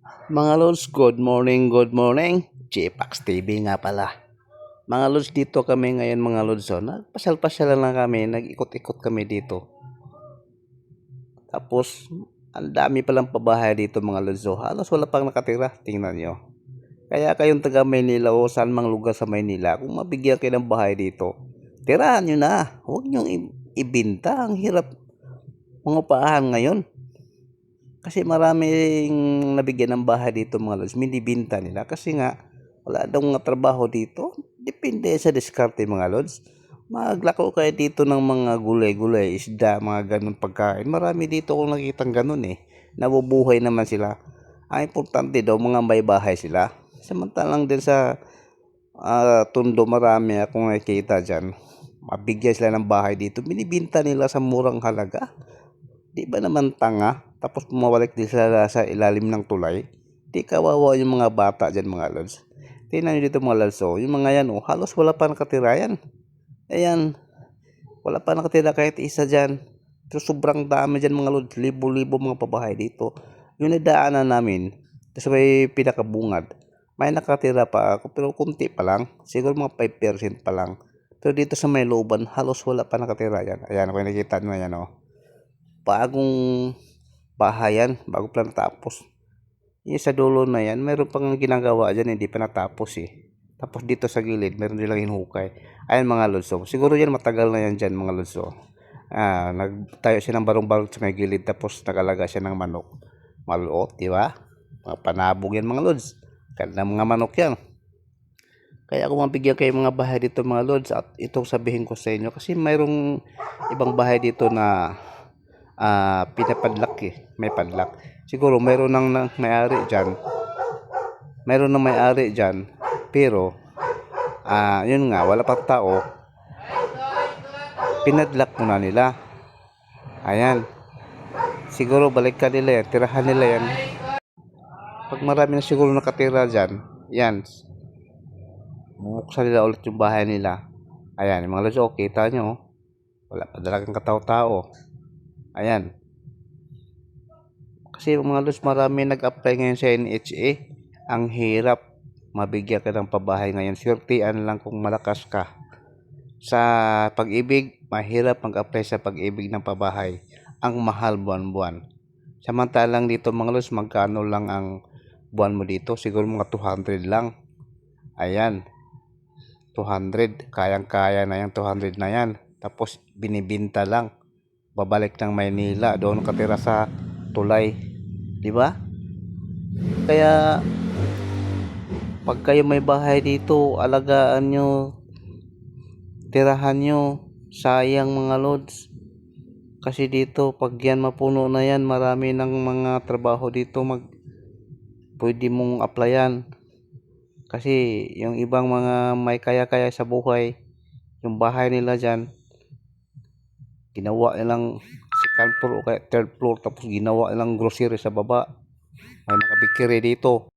Mga Lods, good morning, good morning. JPax TV nga pala. Mga Lods, dito kami ngayon mga Lods. Nagpasyal-pasyal lang kami, nag-ikot-ikot kami dito. Tapos, ang dami palang pabahay dito mga Lods. Halos wala pang nakatira, tingnan nyo. Kaya kayong taga Maynila o saan mang lugar sa Maynila, kung mabigyan kayo ng bahay dito, tirahan nyo na. Huwag nyo ibinta. Ang hirap mga paahan ngayon. Kasi maraming nabigyan ng bahay dito mga Lods, binibinta nila kasi nga wala daw nga trabaho dito. Depende sa diskarte mga Lods. Maglako kayo dito ng mga gulay-gulay, isda, mga ganun pagkain. Marami dito akong nakitang ganun Nabubuhay naman sila. Ang importante daw mga may bahay sila. Samantalang din sa Tondo marami akong nakikita dyan. Mabigyan sila ng bahay dito. Binibinta nila sa murang halaga. Di ba naman tanga? Tapos pumawalik din sila sa ilalim ng tulay. Di kawawa yung mga bata dyan mga Lods. Tingnan nyo dito mga Lods. Yung mga yan halos wala pa nakatira yan. Ayan. Wala pa nakatira kahit isa dyan. Pero sobrang dami dyan mga Lods. Libo-libo mga pabahay dito. Yung nadaanan namin. Tapos may pinakabungad. May nakatira pa ako pero kunti pa lang. Siguro mga 5% pa lang. Pero dito sa may looban halos wala pa nakatira yan. Ayan kung nakikita nyo yan bagong bahay yan, bago pa natapos. Yung sa dulo na yan, meron pang ginagawa dyan, hindi pa natapos Tapos dito sa gilid, meron nilang hinukay. Ayan mga Lods. Siguro yan matagal na yan dyan mga Lods. Nagtayo siya ng barong-barong sa may gilid, tapos nagalaga siya ng manok. Maluot, di ba? Mga panabog yan mga Lods. Ganda mga manok yan. Kaya kung mabigyan kayo mga bahay dito mga Lods, at itong sabihin ko sa inyo, kasi mayroong ibang bahay dito na pinapadlak may padlak. Siguro mayroon nang may-ari dyan. Mayroon nang may-ari dyan. Pero, yun nga, wala pang tao. Pinadlak muna nila. Ayan. Siguro balikan nila yan. Tirahan nila yan. Pag marami na siguro nakatira dyan, yan. Bubuksan nila ulit yung bahay nila. Ayan, yung mga Lods, kita nyo. Wala pa talagang katao-tao. Ayan. Kasi mga Lods, marami nag-apply ngayon sa NHA. Ang hirap mabigyan ka ng pabahay ngayon. Swertian lang kung malakas ka. Sa pag-ibig, mahirap mag-apply sa pag-ibig ng pabahay. Ang mahal buwan-buwan. Samantalang dito mga Lods, magkano lang ang buwan mo dito? Siguro mga 200 lang. Ayan. 200. Kayang-kaya na yung 200 na yan. Tapos binibinta lang. Babalik ng Maynila. Doon katira sa tulay. Di ba? Kaya pag kayo may bahay dito, alagaan nyo, tirahan nyo. Sayang mga Lods. Kasi dito pag yan mapuno na yan, marami ng mga trabaho dito pwede mong applyan. Kasi yung ibang mga may kaya-kaya sa buhay, yung bahay nila dyan, ginawa nilang second floor o kaya third floor, tapos ginawa nilang grocery sa baba. May mga bikiri dito.